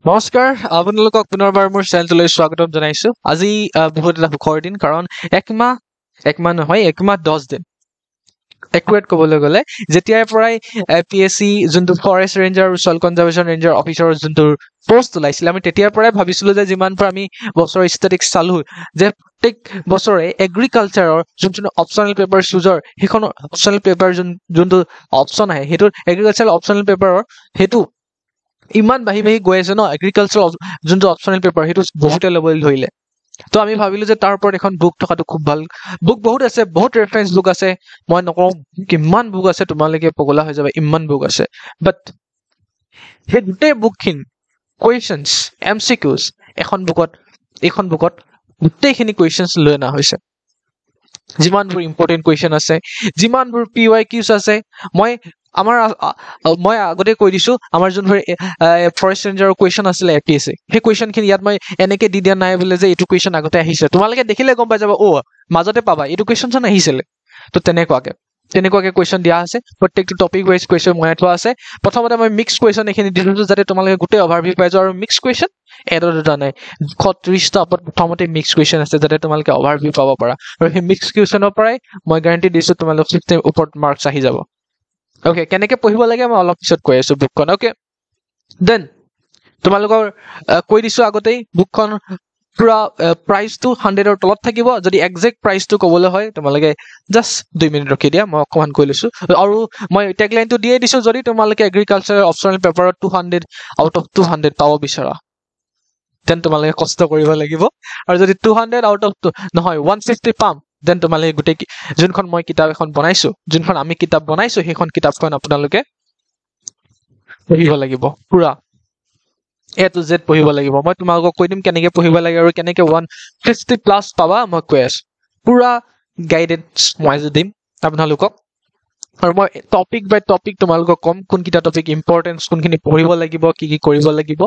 নমস্কাৰ আপোনালোকক পুনৰবাৰ মোৰ চেনেলটোলৈ স্বাগতম জনাইছো আজি বহুত এটা সুখৰ দিন কাৰণ একমাহ নহয় 10 দিন একুৰেট ক'বলৈ গ'লে যেতিয়াৰ পৰাই পিএসসি যোনটো ফৰেষ্ট ৰেঞ্জাৰ আৰু সইল কনজাৰভেশ্যন ৰেঞ্জাৰ অফিচাৰৰ যোনটো পোষ্ট ওলাইছিল আমি তেতিয়াৰ পৰাই ভাবিছিলো যে যিমান পৰা আমি বছৰৰ ষ্টেটিক্স চালো যে প্ৰত্যেক বছৰে এগ্ৰিকালচাৰৰ যোনটো অপচনেল পেপাৰ চুজৰ সেইখন অপচনেল পেপাৰ যোনটো অপচন আহে সেইটো এগ্ৰিকালচাৰ অপচনেল পেপাৰৰ সেইটো ইমান বাঢ়ি গৈ আছে ন এগ্ৰিকালচাৰ যোনটো অপচনেল পেপাৰ সেইটো বহুতে ল'বলৈ ধৰিলে তো আমি ভাবিলো যে তাৰ ওপৰত এখন বুক থকাটো খুব ভাল বুক বহুত আছে বহুত ৰেফাৰেন্স বুক আছে মই নকওঁ কিমান বুক আছে তোমালোকে পগলা হৈ যাবা ইমান বুক আছে বাট সেই গোটেই বুকখিনি কুৱেশ্যনছ এমচিকিউজ এইখন বুকত গোটেইখিনি কুৱেশ্যনছ লৈ অনা হৈছে যিমানবোৰ ইম্পৰ্টেণ্ট কুৱেশ্যন আছে যিমানবোৰ PYQs আছে মই আগতে কৈ দিছো আমাৰ যোনবোৰ ফৰেষ্ট ৰেঞ্জাৰৰ কুৱেশ্যন আছিলে APSC সেই কুৱেশ্যনখিনি ইয়াত মই এনেকে দি দিয়া নাই বোলে যে এইটো কুৱেশ্যন আগতে আহিছে তোমালোকে দেখিলে গম পাই যাবা মাজতে পাবা এইটো কুৱেশ্যন চোন আহিছিলে তো তেনেকুৱাকে কুৱেশ্যন দিয়া আছে প্ৰত্যেকটো টপিক ৱাইজ কুৱেশ্যন মনাই থোৱা আছে প্ৰথমতে মই মিক্স কুৱেশ্যন এইখিনি দি দিছো যাতে তোমালোকে গোটেই অভাৰভিউ পাই যোৱা আৰু মিক্স কুৱেশ্যন এটা দুটা নাই 30টা ওপৰত প্ৰথমতে মিক্স কুৱেশ্যন আছে যাতে তোমালোকে অভাৰভিউ পাব পাৰা আৰু সেই মিক্স কুৱেশ্যনৰ পৰাই মই গ্যাৰান্টি দিছো তোমালোক 50 ওপৰত মাৰ্কছ আহি যাব ওকে কেনেকে পঢ়িব লাগে মই অলপ পিছত কৈ আছো বুকখন ওকে দেন তোমালোকৰ কৈ দিছো আগতেই বুকখন পুৰা প্ৰাইচটো 100ৰ তলত থাকিব যদি একজেক্ট প্ৰাইচটো ক'বলৈ হয় তোমালোকে জাষ্ট 2 মিনিট ৰখি দিয়া মই অকমান কৈ লৈছো আৰু মই টেগলাইনটো দিয়ে দিছো যদি তোমালোকে এগ্ৰিকালচাৰ অপচনেল পেপাৰত 200 আউট অফ 200 পাব বিচৰা দেন তোমালোকে কষ্ট কৰিব লাগিব আৰু যদি 200 আউট অফ নহয় 150 পাম দেন তোমালোকে গোটেই যোনখন মই কিতাপ এখন বনাইছো যোনখন আমি কিতাপ বনাইছো সেইখন কিতাপখন আপোনালোকে পঢ়িব লাগিব পুৰা A to Z পঢ়িব লাগিব মই তোমালোকক কৈ দিম কেনেকে পঢ়িব লাগে আৰু কেনেকে 150 প্লাস পাবা মই কৈ আছো পুৰা গাইডেন্স মই দিম আপোনালোকক আৰু মই টপিক বাই টপিক তোমালোকক কম কোনকিটা টপিক ইম্পৰ্টেন্স কোনখিনি পঢ়িব লাগিব কি কৰিব লাগিব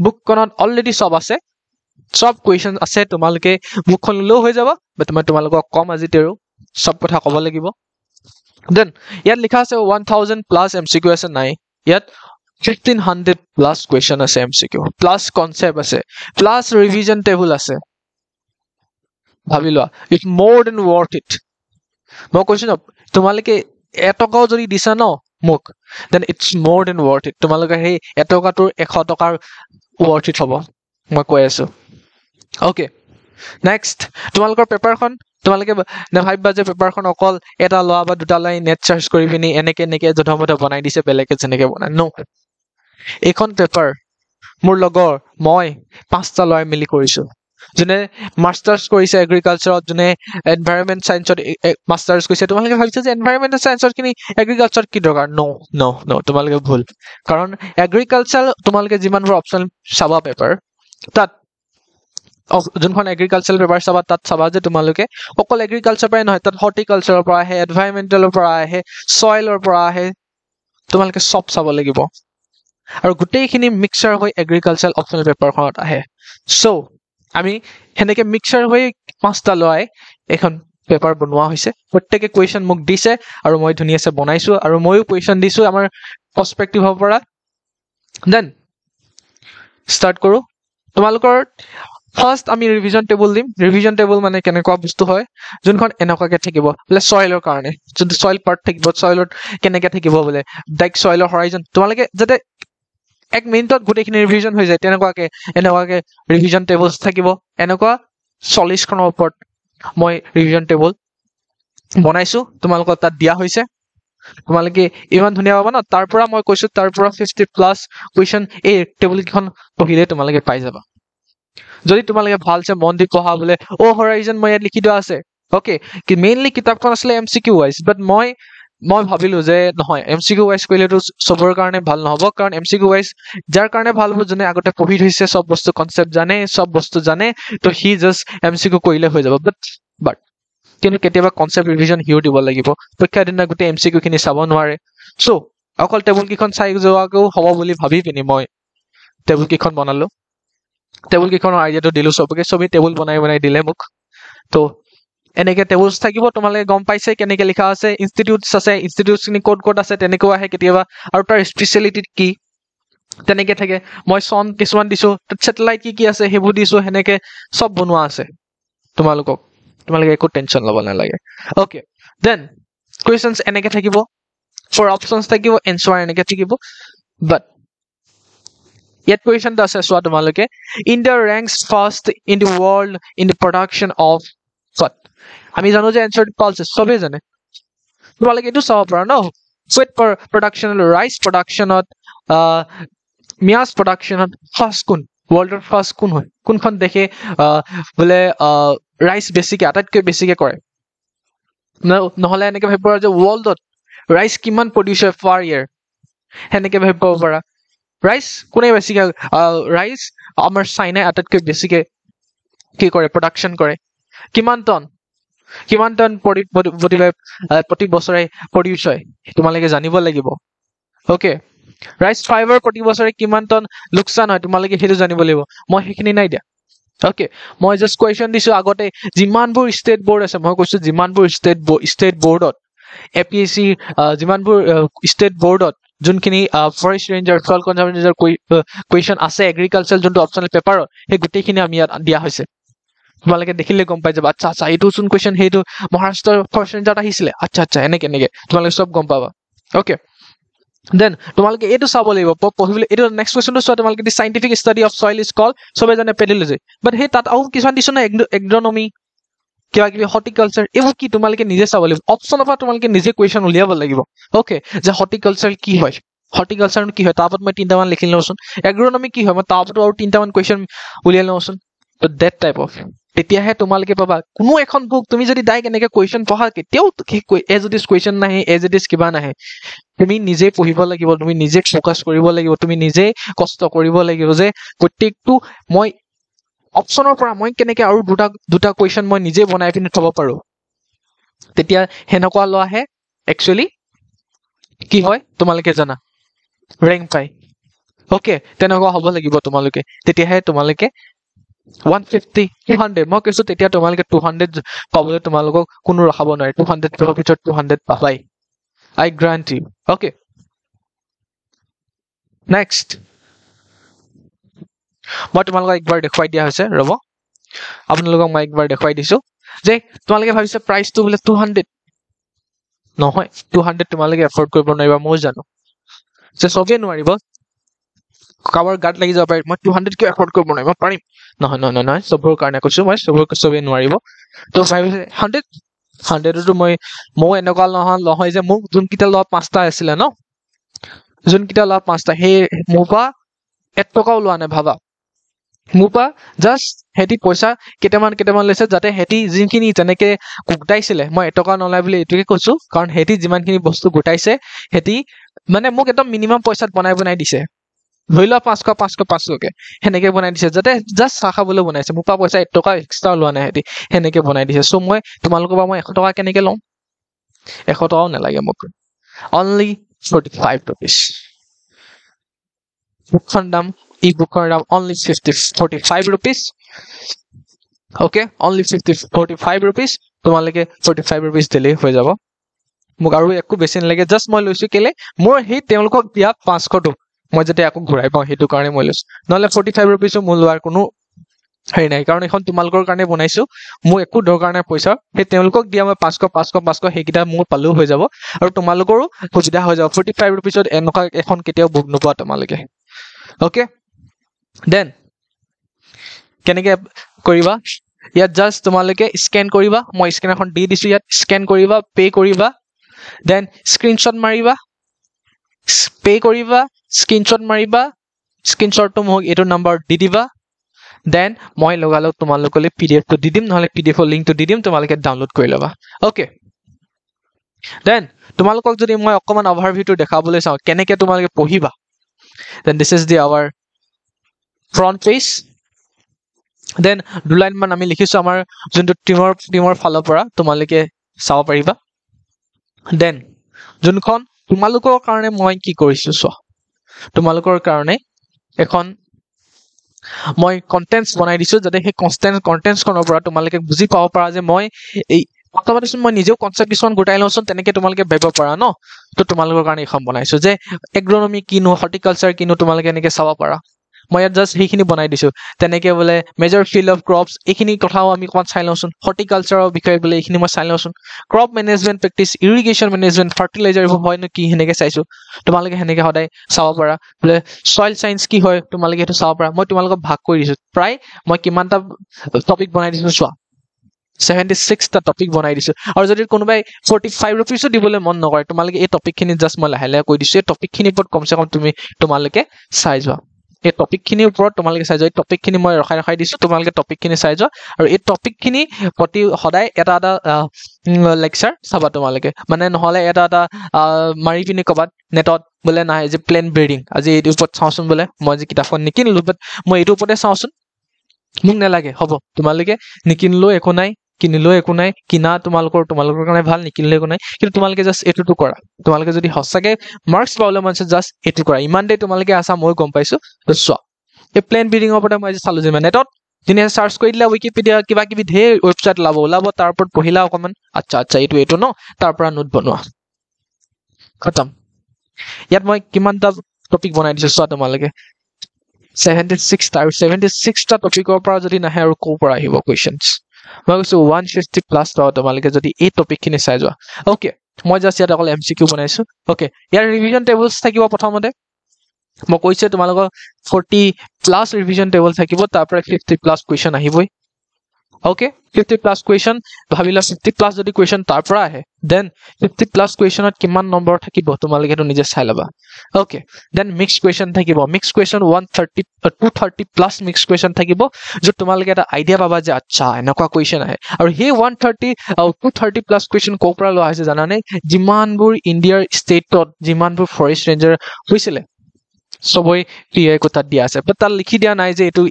বুকখনত অলৰেডি সব আছে সব কুৱেশ্যন আছে তোমালোকে বুকখন লো হৈ যাব বাট মই তোমালোকক কম আজি তেৰো সব কথা ক'ব লাগিব দেন ইয়াত লিখা আছে 1000 প্লাস MCQ আছে নাই ইয়াত 1500 প্লাস কুৱেশ্যন আছে MCQ প্লাস কনসেপ্ট আছে প্লাস ৰিভিজন টেবল আছে ভাবি লোৱা ইটস মোৰ দেন worth it মই কৈছো ন তোমালোকে এটকাও যদি দিছা ন মোক দেন ইটস মোৰ দেন worth it তোমালোকে সেই এটকাটোৰ 100 টকাৰ worth it হ'ব মই কৈ আছো ওকে নেক্সট তোমালোকৰ পেপাৰখন তোমালোকে নাভাবিবা যে পেপাৰখন অকল এটা লোৱা বা দুটা লাইন নেট সাৰ্চ কৰি পিনি এনেকে জধমতে বনাই দিছে বেলেগে যেনেকে বনাই নো এইখন পেপাৰ মোৰ লগৰ মই 5টা লয় মিলি কৰিছো যোনে মাষ্টাৰ্স কৰিছে এগ্ৰিকালচাৰত যোনে এনভাইৰনমেন্ট সায়েন্সত মাষ্টাৰ্স কৰিছে তোমালোকে ভাবিছা যে এনভাইৰনমেন্ট সায়েন্সত কিনি এগ্ৰিকালচাৰত কি দৰকাৰ নো তোমালোকে ভুল কাৰণ এগ্ৰিকালচাৰ তোমালোকে যিমানবোৰ অপচন চাবা পেপাৰ তাত যোনখন এগ্ৰিকালচাৰ পেপাৰ চাবা তাত চাবা যে তোমালোকে অকল এগ্ৰিকালচাৰ পৰাই নহয় তাত হৰ্টিকালচাৰৰ পৰা আহে এনভাইৰনমেন্টেলৰ পৰা আহে সয়েলৰ পৰা আহে তোমালোকে সব চাব লাগিব আৰু গোটেইখিনি মিক্সাৰ হৈ এগ্ৰিকালচাৰ অপচনেল পেপাৰখনত আহে সো আমি হেনেকে মিক্সাৰ হৈ 5টা লয় এখন পেপাৰ বনোৱা হৈছে প্ৰত্যেককে কুৱেশ্যন মোক দিছে আৰু মই ধুনিয়াছে বনাইছো আৰু মইও কুৱেশ্যন দিছো আমাৰ পাৰ্সপেক্টিভৰ পৰা দেন ষ্টাৰ্ট কৰো তোমালোকৰ ফাৰ্স্ট আমি ৰিভিজন টেবল দিম ৰিভিজন টেবল মানে কেনেকুৱা বস্তু হয় যোনখন এনেকুৱাকে থাকিব বোলে সয়েলৰ কাৰণে যোনটো সয়েল পাৰ্ট থাকিব সয়েলত কেনেকে থাকিব বোলে ডাইক সয়েলৰ হৰাইজন তোমালোকে যাতে 1 মিনিটত গোটেইখিনি ৰিভিজন হৈ যায় এনেকুৱাকে ৰিভিজন টেবলছ থাকিব এনেকুৱা 40 খনৰ ওপৰত মই ৰিভিজন টেবল বনাইছো তোমালোকক তাত দিয়া হৈছে তোমালোকে ইমান ধুনিয়া পাবা ন তাৰ পৰা মই কৈছো তাৰ পৰা 50 প্লাস কুৱেশ্যন এই টেবল কিখন পঢ়িলে তোমালোকে পাই যাবা যদি তোমালোকে ভালছে মন দি পঢ়া বোলে হৰাইজন মই ইয়াত লিখি দিয়া আছে ওকে কি মেইনলি কিতাপখন আছিলে MCQ ওয়াইজ বাট মই ভাবিলো যে নহয় MCQ ওয়াইজ কৰিলেটো সবৰ কাৰণে ভাল নহব কাৰণ MCQ ওয়াইজ যাৰ কাৰণে ভাল হ'ব যোনে আগতে পঢ়ি থৈছে সব বস্তু কনসেপ্ট জানে সব বস্তু জানে তো হি জাস্ট MCQ কৰিলে হৈ যাব বাট কিন্তু কেতিয়াবা কনসেপ্ট ৰিভিজন হিও দিব লাগিব পৰীক্ষাৰ দিনা গোটেই MCQ খিনি চাব নোৱাৰে সো অকল টেবুল কিখন চাই যোৱাকেও হ'ব বুলি ভাবি পিনি মই টেবুল কিখন বনালো টেবুল কিখনৰ আইডিয়াটো দিলো সবকে সবে টেবুল বনাই দিলে মোক তো এনেকে টেবুলছ থাকিব তোমালোকে গম পাইছে কেনেকে লিখা আছে ইনষ্টিটিউটছ আছে ইনষ্টিটিউটছ নি কোড আছে তেনেকুৱা আহে কেতিয়াবা আৰু তাৰ স্পেশালিটি কি তেনেকে থাকে মই চন কিছুমান দিছো স্যাটেলাইট কি আছে হেবু দিছো হেনেকে সব বনোৱা আছে তোমালোকে একো টেনশন লব নালাগে ওকে দেন questions এনেকে থাকিব for options থাকিব answer এনেকে থাকিব but yet question আছে চোৱা তোমালোকে India ranks first in the world in the production of what আমি জানো যে answer pulses সবে জানে তোমালোকে এটো চাব পাৰা ন sweet production rice production maize প্ৰডাকশনত ফাৰ্স্ট কোন ওয়াৰ্ল্ডৰ ফাৰ্স্ট কোন হয় কোনখন দেখে বলে ৰাইস বেছিকে আটাইতকৈ বেছিকে কৰে নহলে এনেকে ভাবিব যে ওয়াৰ্ল্ডত ৰাইস কিমান প্ৰডিউস হয় পাৰ ইয়াৰ হেনেকে ভাবিব পাৰা ৰাইস কোনে বেছিকে ৰাইস আমাৰ চাইনাই আটাইতকৈ বেছিকে কি কৰে প্ৰডাকশন কৰে কিমান টন প্ৰতি বছৰে প্ৰডিউস হয় তোমালোকে জানিব লাগিব ওকে ৰাইস ফাইবাৰ প্ৰতি বছৰে কিমান টন লোকসান হয় তোমালোকে হেতু জানিব লাগিব মই হেখিনি নাই দিয়া ওকে মই জাস্ট কোৱেশ্চন দিছো আগতে জিমানবোৰ ষ্টেট বোৰ্ড আছে মই কৈছো জিমানবোৰ ষ্টেট বোৰ্ডত এপিএসসি জিমানবোৰ ষ্টেট বোৰ্ডত যোনখিনি forest ranger soil conservation question আছে এগ্ৰিকালচাৰ যোনটো অপচনেল পেপাৰত হে গুটেখিনি আমি ইয়াত দিয়া হৈছে তোমালোকে দেখিলে গম পাই যাবা আচ্ছা আচ্ছা এইটো চোন কোৱেশ্চন হেতু মহাৰাষ্ট্ৰৰ ফৰেষ্ট ৰেঞ্জাৰ আহিছিলে আচ্ছা আচ্ছা এনেকে তোমালোকে সব গম পাবা ওকে then তোমালোকে এটো চাব লাগিব পঢ়িবলে এটো নেক্সট কোৱেশ্চনটো চোৱা তোমালোকে the scientific study of soil is called সবে জানে পেডিলজি বাট হে তাত আউ কিছুমান দিছ না এগ্ৰোনমি কিবা কিবি হৰ্টিকালচাৰ এবোৰ কি তোমালোকে নিজে চাব লাগিব অপচনৰ পৰা তোমালোকে নিজে কোৱেশ্চন উলিয়াব লাগিব ওকে যে হৰ্টিকালচাৰ কি হয় হৰ্টিকালচাৰ কি হয় তাপত মই তিনটা মান লিখি লওঁচোন এগ্ৰোনমি কি হয় মই তাপত আৰু তিনটা মান কোৱেশ্চন উলিয়াই লওঁচোন তো দ্যাট টাইপ অফ তেতিয়াহে তোমালোকে পাবা কোনো এখন বুক তুমি যদি ডাইৰেক্ট এনেকে কোৱেশ্চন পঢ়া কেতিয়াও এজ ইট ইজ কোৱেশ্চন নাহে এজ ইট ইজ কিবা নাহে তুমি নিজে পঢ়িব লাগিব তুমি নিজে ফোকাস কৰিব লাগিব তুমি নিজে কষ্ট কৰিব লাগিব যে প্ৰত্যেকটো মই অপচনৰ পৰা মই কেনেকে আৰু দুটা কোৱেশ্চন মই নিজে বনাই পিনে থব পাৰো তেতিয়া হেনকুৱা লহে একচুয়ালি কি হয় তোমালোকে জানা ৰেংক পাই ওকে তেনেকুৱা হ'ব লাগিব তোমালোকে তেতিয়াহে তোমালোকে 150 200 মই কৈছো তেতিয়া তোমালোকে 200 পাবলৈ তোমালোকক কোনো ৰখাব নোৱাৰে 200 ভিতৰত 200 পাবাই I grant you okay next মই তোমালোকক একবাৰ দেখুৱাই দিয়া হৈছে ৰব আপোনালোকক মই একবাৰ দেখুৱাই দিছো যে তোমালোকে ভাবিছে প্ৰাইচটো বলে 200 নহয় 200 তোমালোকে এফৰ্ড কৰিব নোৱাৰিবা মই জানো যে সবে নোৱাৰিব কাৱাৰ গাট লাগি যাব পাৰে মই 200 কিয় এফৰ্ড কৰিব নোৱাৰিম মই পাৰিম নহয় সবৰ কাৰণে কৈছো মই সবে নোৱাৰিব তো ভাবিছে 100 তো মই এনেকুৱা নহয় যে মোক যোন কিটা ল 5টা আছিল ন যোন কিটা ল 5টা হে মোপা 1 টকাও লোৱা নাই ভাবা মোপা জাস্ট হেতি পইচা কেটামান লৈছে যাতে হেতি জিনখিনি তেনেকে গুটাইছিলে মই 1 টকা নলাই বুলি এটুকে কৈছো কাৰণ হেতি যিমানখিনি বস্তু গুটাইছে হেতি মানে মোক একদম মিনিমাম পইচাত বনাই দিছে ধৰিলা 500 কে হেনেকে বনাই দিছে যাতে জাস্ট চাহ খাবলৈ বনাইছে মোপা পইচা 1 টকা এক্সট্ৰা লোৱা নাই হেতি হেনেকে বনাই দিছে সো মই তোমালোকৰ পৰা মই 100 টকা কেনেকে লম 100 টকাও নালাগে মোক only 45 rupees বুকখন দাম e-bookৰ দাম only 45 rupees okay only 45 rupees তোমালোকে 45 rupees দিলে হৈ যাব মোক আৰু একো বেছি নালাগে জাস্ট মই লৈছো কেলে মোৰ হে তেওঁলোকক দিয়া 500 টো মই যেতে আকৌ ঘূৰাই পাওঁ হেতু কাৰণে মই লৈছো নহলে 45 rupees মোৰ লোৱাৰ কোনো হেৰি নাই কাৰণ এখন তোমালোকৰ কাৰণে বনাইছো মই একো দৰকাৰ নাই পইচা হে তেওঁলোকক দিয়া মই 500 হেকিটা মোৰ পালো হৈ যাব আৰু তোমালোকৰো সুবিধা হৈ যাব 45 rupees ত এনেকা এখন কেতিয়াও বুক নোপোৱা তোমালোকে ওকে দেন কেনেকে কৰিবা ইয়াত জাস্ট তোমালোকে স্ক্যান কৰিবা মই স্ক্যান এখন দি দিছো ইয়াত স্ক্যান কৰিবা পে কৰিবা দেন স্ক্ৰিনশ্বট মাৰিবা পে কৰিবা স্ক্ৰিনশ্বট মাৰিবা স্ক্ৰিনশ্বটটো মোক এটো নম্বৰ দি দিবা দেন মই লগালক তোমালোকলে পিডিএফ টো দি দিম নহলে পিডিএফ ৰ লিংকটো দি দিম তোমালোকে ডাউনলোড কৰি লবা ওকে দেন তোমালোকক যদি মই অকমান ওভাৰভিউটো দেখাবলৈ চাও কেনেকে তোমালোকে পঢ়িবা then this is the our front page then দু লাইন মান আমি লিখিছো আমাৰ যোনটো টিমৰ ফালৰ পৰা তোমালোকে চাব পাৰিবা then যোনখন তোমালোকৰ কাৰণে মই কি কৰিছো চোৱা তোমালোকৰ কাৰণে এখন মই কন্টেন্টস বনাই দিছো যাতে সেই কন্টেন্টস খনৰ পৰা তোমালোকে বুজি পাব পাৰা যে মই এই প্ৰথমতে মই নিজেও কনসেপ্ট কিছুমান গোটাই লওঁচোন তেনেকে তোমালোকে ভাবিব পাৰা ন তো তোমালোকৰ কাৰণে এখন বনাইছো যে এগ্ৰনমি কিনো হৰ্টিকালচাৰ কিনো তোমালোকে এনেকে চাব পাৰা মই ইয়াত জাষ্ট সেইখিনি বনাই দিছো তেনেকে বোলে মেজৰ ফিল্ড অফ ক্ৰপছ এইখিনি কথাও আমি অকমান চাই লওঁচোন হৰ্টিকালচাৰৰ বিষয়ে বোলে এইখিনি মই চাই লওঁচোন crop management practice irrigation management fertiliser এইবোৰ হয় নে কি সেনেকে চাইছো তোমালোকে সেনেকে সদায় চাব পাৰা বোলে সইল সায়েন্স কি হয় তোমালোকে সেইটো চাব পাৰা মই তোমালোকক ভাগ কৰি দিছো প্ৰায় মই কিমানটা টপিক বনাই দিছো চোৱা 76টা টপিক বনাই দিছো আৰু যদি কোনোবাই 45 रुपीसও দিবলৈ মন নকৰে তোমালোকে এই টপিকখিনি জাষ্ট মই লাহে লাহে কৈ দিছো এই টপিকখিনিৰ ওপৰত কমসে কম তোমালোকে চাই যোৱা এই টপিকখিনিৰ ওপৰত তোমালোকে চাই যোৱা এই টপিকখিনি মই ৰখাই দিছো তোমালোকে টপিকখিনি চাই যোৱা আৰু এই টপিকখিনি প্ৰতি সদায় এটা লেকচাৰ চাবা তোমালোকে মানে নহলে এটা মাৰি পিনি কবাত নেটত বোলে নাই যে প্লেন ব্ৰিডিং আজি এইটো ওপৰত চাওঁচোন বোলে মই যে কিতাপখন নিকিনিলো বাট মই এইটো ওপৰতে চাওঁচোন মোক নালাগে হ'ব তোমালোকে নিকিনিলো একো নাই কিনিলো একো নাই কিনা তোমালোকৰ কাৰণে ভাল নিকিনিলে একো নাই কিন্তু তোমালোকে জাষ্ট এইটো কৰা তোমালোকে যদি হসাকে মাৰ্কস পাবলৈ মন আছে জাষ্ট এইটো কৰা ইমান দে তোমালোকে আছা মই গম পাইছো তো চোৱা এই প্লেন ব্ৰিডিংৰ ওপৰত মই চালো যে মানে নেটত দিনে সাৰ্চ কৰি দিলা উইকিপিডিয়া কিবা কিবি ধেৰ ৱেবসাইট ওলাব তাৰ ওপৰত পঢ়িলা অকমান আচ্ছা এইটো ন তাৰ পৰা নোট বনোৱা খতম ইয়াত মই কিমানটা টপিক বনাই দিছো চোৱা তোমালোকে 76টা আৰু 76টা টপিকৰ পৰা যদি নাহে আৰু ক'ৰ পৰা আহিব কোৱেশ্চনছ মই কৈছো 150 প্লাস পাও তোমালোকে যদি এই টপিকখিনি চাই যোৱা ওকে মই জাষ্ট ইয়াত অকল এমসিকিউ বনাইছো ওকে ইয়াৰ ৰিভিজন টেবলছ থাকিব প্ৰথমতে মই কৈছে তোমালোকৰ 40 প্লাস ৰিভিজন টেবল থাকিব তাৰ পৰা 50 প্লাস কোৱেশ্চন আহিবই ওকে 50 প্লাস কোৱেশ্চন ভাবিলা 50 প্লাস যদি কোৱেশ্চন তাৰ পৰা আহে দেন 50 প্লাস কোৱেশ্চনত কিমান নম্বৰ থাকিব তোমালোকে তো নিজে চাই লবা ওকে দেন মিক্স কোৱেশ্চন থাকিব mix question 230 plus mix question থাকিব যত তোমালোকে এটা আইডিয়া পাবা যে আচ্ছা এনেকুৱা কোৱেশ্চন আহে আৰু হে 230 প্লাস কোৱেশ্চন কোৰ পৰা লোৱা হৈছে জানানে যিমানবোৰ ইণ্ডিয়াৰ ষ্টেটত যিমানবোৰ ফৰেষ্ট ৰেঞ্জাৰ হৈছিলে সবই পিআই কোটাত দিয়া আছে বাট তাত লিখি দিয়া নাই যে এইটো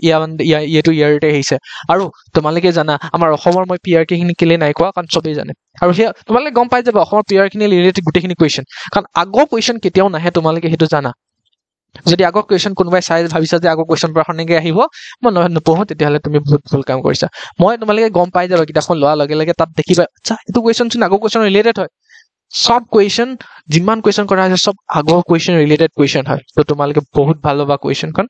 এইটো ইয়াৰতে আহিছে আৰু তোমালোকে জানা আমাৰ অসমৰ মই পিআৰ খিনি কেলে নাই কোৱা কাৰণ সবেই জানে আৰু সেই তোমালোকে গম পাই যাবা অসমৰ পিআৰ খিনি ৰিলেটেড গোটেইখিনি কোৱেশ্চন কাৰণ আগৰ কোৱেশ্চন কেতিয়াও নাহে তোমালোকে সেইটো জানা যদি আগৰ কোৱেশ্চন কোনোবাই চাই ভাবিছা যে আগৰ কোৱেশ্চন পৰা খনেকে আহিব মই নপঢ়ো তেতিয়াহলে তুমি বহুত ভুল কাম কৰিছা মই তোমালোকে গম পাই যাবা কিতাপখন লোৱাৰ লগে লগে তাত দেখিবা আচ্ছা এইটো কোৱেশ্চন চোন আগৰ কোৱেশ্চন ৰিলেটেড হয় সব কোৱেশ্চন যিমান কোৱেশ্চন কৰা আছে সব আগৰ কোৱেশ্চন ৰিলেটেড কোৱেশ্চন হয় তো তোমালোকে বহুত ভাল লগা কোৱেশ্চনখন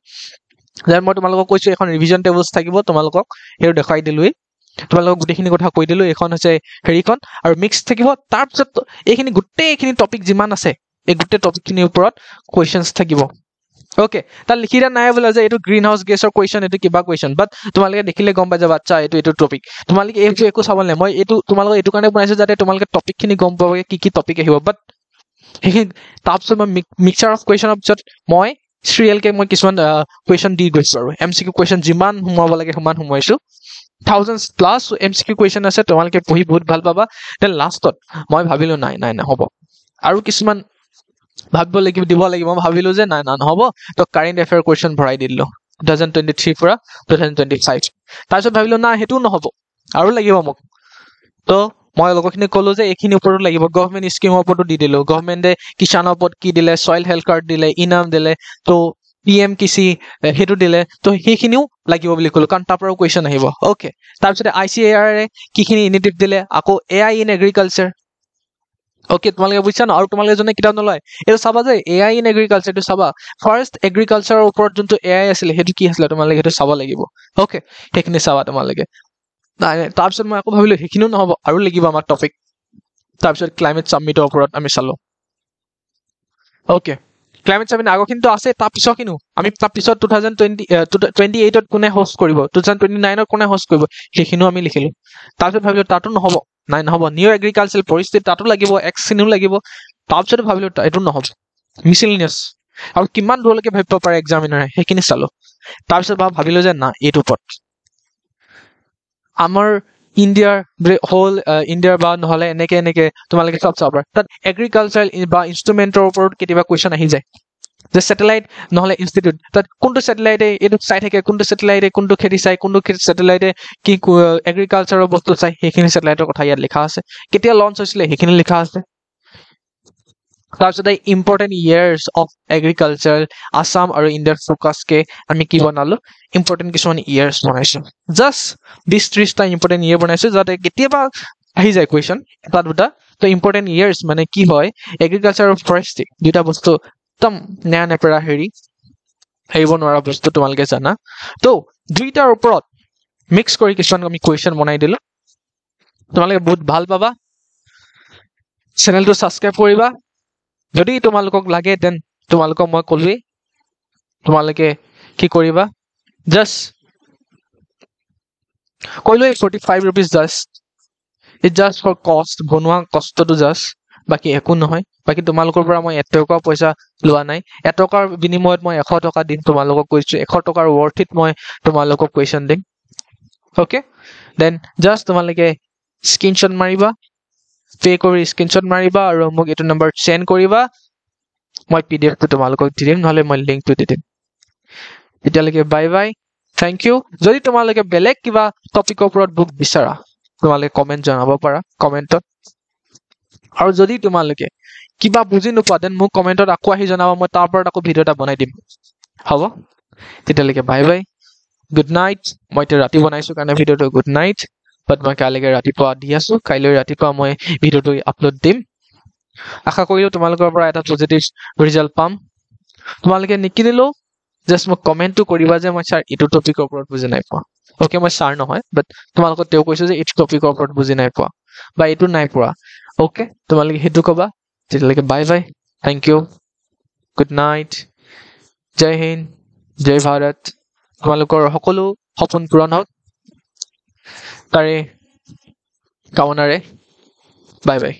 যেন মই তোমালোকক কৈছো এখন ৰিভিজন টেবলছ থাকিব তোমালোকক হেৰ দেখাই দিলোই তোমালোকক গোটেইখিনি কথা কৈ দিলো এখন হৈছে হেৰিখন আৰু মিক্স থাকিব তাৰ পিছত এইখিনি গোটেইখিনি টপিক যিমান আছে এই গোটেই টপিকখিনিৰ ওপৰত কোৱেশ্চনছ থাকিব ওকে তাত লিখি দিয়া নাই বোলে যে এইটো গ্ৰীণ হাউচ গেছৰ কোৱেশ্চন এইটো কিবা কোৱেশ্চন বাট তোমালোকে দেখিলে গম পাই যাবা আচ্ছা এইটো টপিক তোমালোকে এইটো একো চাব নাই মই এইটো তোমালোকক এইটো কাৰণে বনাইছো যাতে তোমালোকে টপিকখিনি গম পাবগে কি টপিক আহিব বাট সেইখিনি তাৰপিছত মই মিক্সাৰ অফ কোৱেশ্চনৰ পিছত মই চিৰিয়েলকে মই কিছুমান কোৱেশ্চন দি গৈছো আৰু এমচিকিউ কোৱেশ্চন যিমান সোমাব লাগে সিমান সোমাইছো থাউজেণ্ডছ প্লাস এমচিকিউ কোৱেশ্চন আছে তোমালোকে পঢ়ি বহুত ভাল পাবা দেন লাষ্টত মই ভাবিলো নাই হ'ব আৰু কিছুমান ভাবিব লাগিব দিব লাগিব মই ভাবিলো যে নাই নহব তো কাৰেণ্ট এফেয়াৰ কোৱেশ্চন ভৰাই দিলো 2023 পৰা 2025 তাৰপিছত ভাবিলো না হেতু নহব আৰু লাগিব মোক তো মই লগৰখিনি কলো যে এইখিনি ওপৰত লাগিব গভৰ্ণমেণ্ট স্কিমৰ ওপৰতো দি দিলো গভৰ্ণমেণ্টে কিষানৰ ওপৰত কি দিলে সয়েল হেল্থ কাৰ্ড দিলে ইনাম দিলে তো পিএম কিসি হেতু দিলে তো সেইখিনিও লাগিব বুলি কলো কাৰণ তাৰ পৰাও কোৱেশ্চন আহিব ওকে তাৰপিছত আইচিএআৰ কিখিনি ইনিটিভ দিলে আকৌ এআই ইন এগ্ৰিকালচাৰ ওকে তোমালোকে বুজিছা ন আৰু তোমালোকে জনে কিতাপ নলয় এইটো চাবা যে এআই ইন এগ্ৰিকালচাৰটো চাবা ফাৰ্ষ্ট এগ্ৰিকালচাৰৰ ওপৰত যোনটো এআই আছিলে সেইটো কি আছিলে তোমালোকে সেইটো চাব লাগিব ওকে সেইখিনি চাবা তোমালোকে তাৰপিছত মই আকৌ ভাবিলো সেইখিনিও নহব আৰু লাগিব আমাৰ টপিক তাৰপিছত ক্লাইমেট সামিটৰ ওপৰত আমি চালো ওকে ক্লাইমেট সামিট আগৰখিনিতো আছে তাৰপিছৰখিনিও আমি তাৰপিছত 2028ত কোনে হোষ্ট কৰিব 2029ত কোনে হোষ্ট কৰিব সেইখিনিও আমি লিখিলো তাৰপিছত ভাবিলো তাতো নহব নহব নিউ এগ্ৰিকালচাৰ পৰিস্থিতি তাতো লাগিব এক্সিনিও লাগিব তাৰপিছত ভাবিলো এইটো নহব মিসেলিনিয়াস আৰু কিমান দূৰলৈকে ভাবিব পাৰে এক্সামিনাৰে সেইখিনি চালো তাৰপিছত ভাবিলো যে না এইটো ওপৰত আমাৰ ইণ্ডিয়াৰ হোল ইণ্ডিয়াৰ বা নহলে এনেকে তোমালোকে সব চাব পাৰা তাত এগ্ৰিকালচাৰ বা ইনষ্ট্ৰুমেণ্টৰ ওপৰত কেতিয়াবা কোৱেশ্চন আহি যায় যে স্যাটেলাইট নহলে ইনষ্টিটিউট তাত কোনটো স্যাটেলাইটে এইটো চাই থাকে কোনটো স্যাটেলাইটে কোনটো খেতি চাই কোনটো স্যাটেলাইটে কি এগ্ৰিকালচাৰৰ বস্তু চাই সেইখিনি স্যাটেলাইটৰ কথা ইয়াত লিখা আছে কেতিয়া লঞ্চ হৈছিলে সেইখিনি লিখা আছে তাৰপিছত important years of agriculture Assam আৰু ইণ্ডিয়াৰ ফোকাছকে আমি কি বনালো ইম্পৰ্টেণ্ট কিছুমান ইয়াৰ্ছ বনাইছো জাষ্ট 20-30টা ইম্পৰ্টেণ্ট ইয়াৰ বনাইছো যাতে কেতিয়াবা আহি যায় কুৱেশ্যন এটা দুটা তো ইম্পৰ্টেণ্ট ইয়াৰ্ছ মানে কি হয় এগ্ৰিকালচাৰ আৰু ফৰেষ্ট্ৰি দুটা বস্তু একদম নেৰা নেপেৰা এৰিব নোৱাৰা বস্তু তোমালোকে জানা তো দুইটাৰ ওপৰত মিক্স কৰি কিছুমান আমি কুৱেশ্যন বনাই দিলো তোমালোকে বহুত ভাল পাবা চেনেলটো ছাবস্ক্ৰাইব কৰিবা যদি তোমালোকক লাগে দেন তোমালোকক মই ক'লোৱেই তোমালোকে কি কৰিবা জাষ্ট ক'লোৱেই 45 rupees just it just for cost বনোৱা কষ্টটো জাষ্ট বাকী একো নহয় বাকী তোমালোকৰ পৰা মই 1 টকা পইচা লোৱা নাই 1 টকাৰ বিনিময়ত মই 100 টকা দিম তোমালোকক কৈছো 100 টকাৰ ৱৰ্থিত মই তোমালোকক কুৱেশ্যন দিম ওকে দেন জাষ্ট তোমালোকে স্ক্ৰীনশ্বট মাৰিবা পে কৰি স্ক্ৰীনশ্বট মাৰিবা আৰু মোক এইটো নম্বৰ চেণ্ড কৰিবা মই পিডিএফটো তোমালোকক দি দিম নহলে মই লিংকটো দি দিম এতিয়ালৈকে বাই বাই থেংক ইউ যদি তোমালোকে বেলেগ কিবা টপিকৰ ওপৰত বুক বিচাৰা তোমালোকে কমেন্ট জনাব পাৰা কমেন্টত আৰু যদি তোমালোকে কিবা বুজি নোপোৱা দেন মোক কমেন্টত আকৌ আহি জনাবা মই তাৰ ওপৰত আকৌ ভিডিও এটা বনাই দিম হ'ব তেতিয়ালৈকে বাই বাই গুড নাইট মই এতিয়া ৰাতি বনাইছো কাৰণে ভিডিওটো গুড নাইট বাট মই কাইলৈকে ৰাতিপুৱা দি আছো কাইলৈ ৰাতিপুৱা মই ভিডিওটো আপলোড দিম আশা কৰিলো তোমালোকৰ পৰা এটা পজিটিভ ৰিজাল্ট পাম তোমালোকে নিকিনিলেও জাষ্ট মোক কমেন্টটো কৰিবা যে মই ছাৰ এইটো টপিকৰ ওপৰত বুজি নাই পোৱা ওকে মই ছাৰ নহয় বাট তোমালোকক তেওঁ কৈছো যে এইটো টপিকৰ ওপৰত বুজি নাই পোৱা বা এইটো নাই পোৱা ওকে তোমালোকে সেইটো ক'বা তেতিয়ালৈকে bye bye thank you good night জয় হিন্দ জয় ভাৰত তোমালোকৰ সকলো সপোন পূৰণ হওক তাৰে কামনাৰে বাই বাই